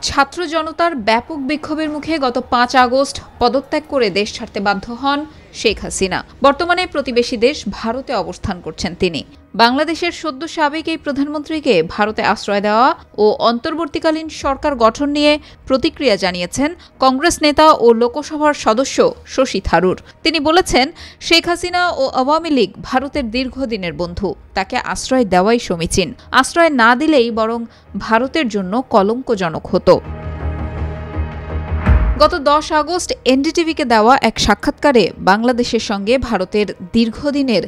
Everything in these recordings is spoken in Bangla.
ছাত্র জনতার ব্যাপক বিক্ষোভের মুখে গত ৫ আগস্ট পদত্যাগ করে দেশ ছাড়তে বাধ্য হন শেখ হাসিনা। বর্তমানে প্রতিবেশী দেশ ভারতে অবস্থান করছেন তিনি। বাংলাদেশের সদ্য সাবেক এই প্রধানমন্ত্রীকে ভারতে আশ্রয় দেওয়া ও অন্তর্বর্তীকালীন সরকার গঠন নিয়ে প্রতিক্রিয়া জানিয়েছেন কংগ্রেস নেতা ও লোকসভার সদস্য শশী থারুর। তিনি বলেছেন, শেখ হাসিনা ও আওয়ামী লীগ ভারতের দীর্ঘদিনের বন্ধু, তাকে আশ্রয় দেওয়াই সমীচীন। আশ্রয় না দিলেই বরং ভারতের জন্য কলঙ্কজনক হতো। গত ১০ আগস্ট এনডিটিভিকে দেওয়া এক সাক্ষাৎকারে বাংলাদেশের সঙ্গে ভারতের দীর্ঘদিনের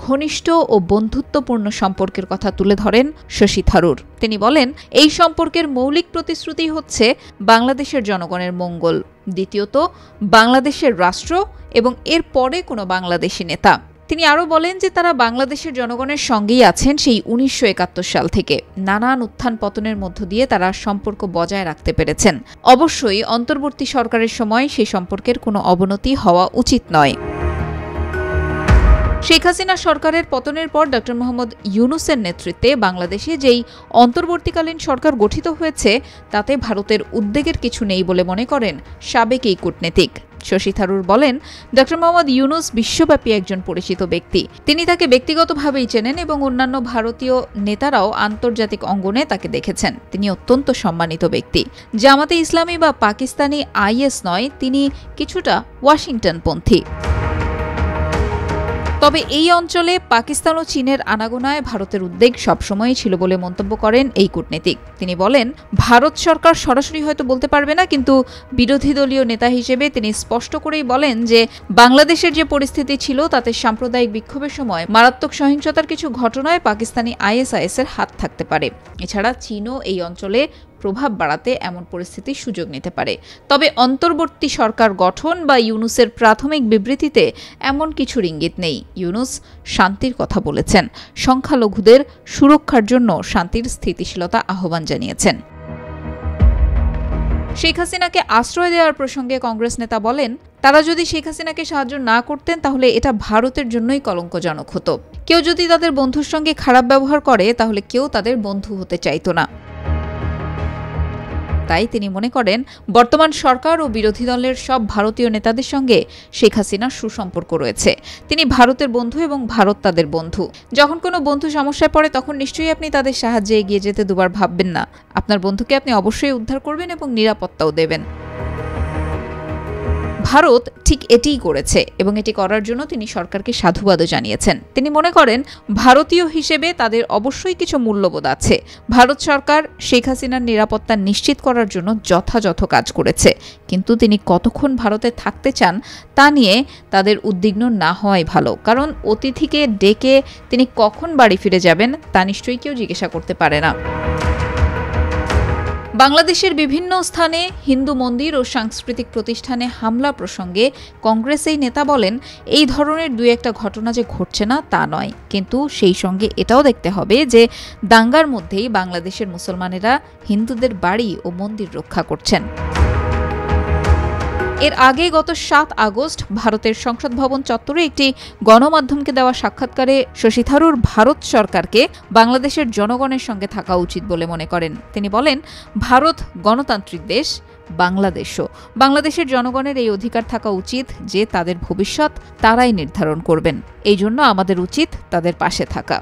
ঘনিষ্ঠ ও বন্ধুত্বপূর্ণ সম্পর্কের কথা তুলে ধরেন শশী থারুর। তিনি বলেন, এই সম্পর্কের মৌলিক প্রতিশ্রুতি হচ্ছে বাংলাদেশের জনগণের মঙ্গল, দ্বিতীয়ত বাংলাদেশের রাষ্ট্র এবং এর পরে কোনো বাংলাদেশি নেতা। তিনি আরও বলেন যে তারা বাংলাদেশের জনগণের সঙ্গেই আছেন সেই ১৯৭১ সাল থেকে। নানান উত্থান পতনের মধ্য দিয়ে তারা সম্পর্ক বজায় রাখতে পেরেছেন। অবশ্যই অন্তর্বর্তী সরকারের সময় সেই সম্পর্কের কোনো অবনতি হওয়া উচিত নয়। শেখ হাসিনা সরকারের পতনের পর ড. মোহাম্মদ ইউনূসের নেতৃত্বে বাংলাদেশে যেই অন্তর্বর্তীকালীন সরকার গঠিত হয়েছে তাতে ভারতের উদ্বেগের কিছু নেই বলে মনে করেন সাবেক এই কূটনীতিক। শশী থারুর বলেন, ড. মোহাম্মদ ইউনূস বিশ্বব্যাপী একজন পরিচিত ব্যক্তি। তিনি তাকে ব্যক্তিগতভাবেই চেনেন এবং অন্যান্য ভারতীয় নেতারাও আন্তর্জাতিক অঙ্গনে তাকে দেখেছেন। তিনি অত্যন্ত সম্মানিত ব্যক্তি। জামাতে ইসলামী বা পাকিস্তানি আইএস নয়, তিনি কিছুটা ওয়াশিংটনপন্থী। তবে এই অঞ্চলে পাকিস্তান ও চীনের আনাগোনায় ভারতের উদ্বেগ সবসময়ই ছিল বলে মন্তব্য করেন এই কূটনীতিক। তিনি বলেন, ভারত সরকার সরাসরি হয়তো বলতে পারবে না, কিন্তু বিরোধী দলীয় নেতা হিসেবে তিনি স্পষ্ট করেই বলেন যে বাংলাদেশের যে পরিস্থিতি ছিল তাতে সাম্প্রদায়িক বিক্ষোভের সময় মারাত্মক সহিংসতার কিছু ঘটনায় পাকিস্তানি আইএসআইএসের হাত থাকতে পারে। এছাড়া চীনও এই অঞ্চলে প্রভাব বাড়াতে এমন পরিস্থিতির সুযোগ নিতে পারে। তবে অন্তর্বর্তী সরকার গঠন বা ইউনূসের প্রাথমিক বিবৃতিতে এমন কিছুর ইঙ্গিত নেই। ইউনূস শান্তির কথা বলেছেন, সংখ্যালঘুদের সুরক্ষার জন্য শান্তির স্থিতিশীলতা আহ্বান জানিয়েছেন। শেখ হাসিনাকে আশ্রয় দেওয়ার প্রসঙ্গে কংগ্রেস নেতা বলেন, তারা যদি শেখ হাসিনাকে সাহায্য না করতেন তাহলে এটা ভারতের জন্যই কলঙ্কজনক হতো। কেউ যদি তাদের বন্ধুর সঙ্গে খারাপ ব্যবহার করে তাহলে কেউ তাদের বন্ধু হতে চাইতো না। তাই তিনি মনে করেন, বর্তমান সরকার ও বিরোধী দলের সব ভারতীয় নেতাদের সঙ্গে শেখ হাসিনার সুসম্পর্ক রয়েছে। তিনি ভারতের বন্ধু এবং ভারত তাদের বন্ধু। যখন কোনো বন্ধু সমস্যায় পড়ে তখন নিশ্চয়ই আপনি তাদের সাহায্যে এগিয়ে যেতে দুবার ভাববেন না। আপনার বন্ধুকে আপনি অবশ্যই উদ্ধার করবেন এবং নিরাপত্তাও দেবেন। ভারত ঠিক এটিই করেছে এবং এটি করার জন্য তিনি সরকারকে সাধুবাদও জানিয়েছেন। তিনি মনে করেন, ভারতীয় হিসেবে তাদের অবশ্যই কিছু মূল্যবোধ আছে। ভারত সরকার শেখ হাসিনার নিরাপত্তা নিশ্চিত করার জন্য যথাযথ কাজ করেছে, কিন্তু তিনি কতক্ষণ ভারতে থাকতে চান তা নিয়ে তাদের উদ্বিগ্ন না হওয়াই ভালো। কারণ অতিথিকে ডেকে তিনি কখন বাড়ি ফিরে যাবেন তা নিশ্চয়ই কেউ জিজ্ঞাসা করতে পারে না। বাংলাদেশের বিভিন্ন স্থানে হিন্দু মন্দির ও সাংস্কৃতিক প্রতিষ্ঠানে হামলা প্রসঙ্গে কংগ্রেস এই নেতা বলেন, এই ধরনের দুই একটা ঘটনা যে ঘটছে না তা নয়, কিন্তু সেই সঙ্গে এটাও দেখতে হবে যে দাঙ্গার মধ্যেই বাংলাদেশের মুসলমানেরা হিন্দুদের বাড়ি ও মন্দির রক্ষা করছেন। এর আগে গত ৭ আগস্ট ভারতের সংসদ ভবন চত্বরে একটি গণমাধ্যমকে দেওয়া সাক্ষাৎকারে শশী থারুর ভারত সরকারকে বাংলাদেশের জনগণের সঙ্গে থাকা উচিত বলে মনে করেন। তিনি বলেন, ভারত গণতান্ত্রিক দেশ, বাংলাদেশও। বাংলাদেশের জনগণের এই অধিকার থাকা উচিত যে তাদের ভবিষ্যৎ তারাই নির্ধারণ করবেন। এই জন্য আমাদের উচিত তাদের পাশে থাকা।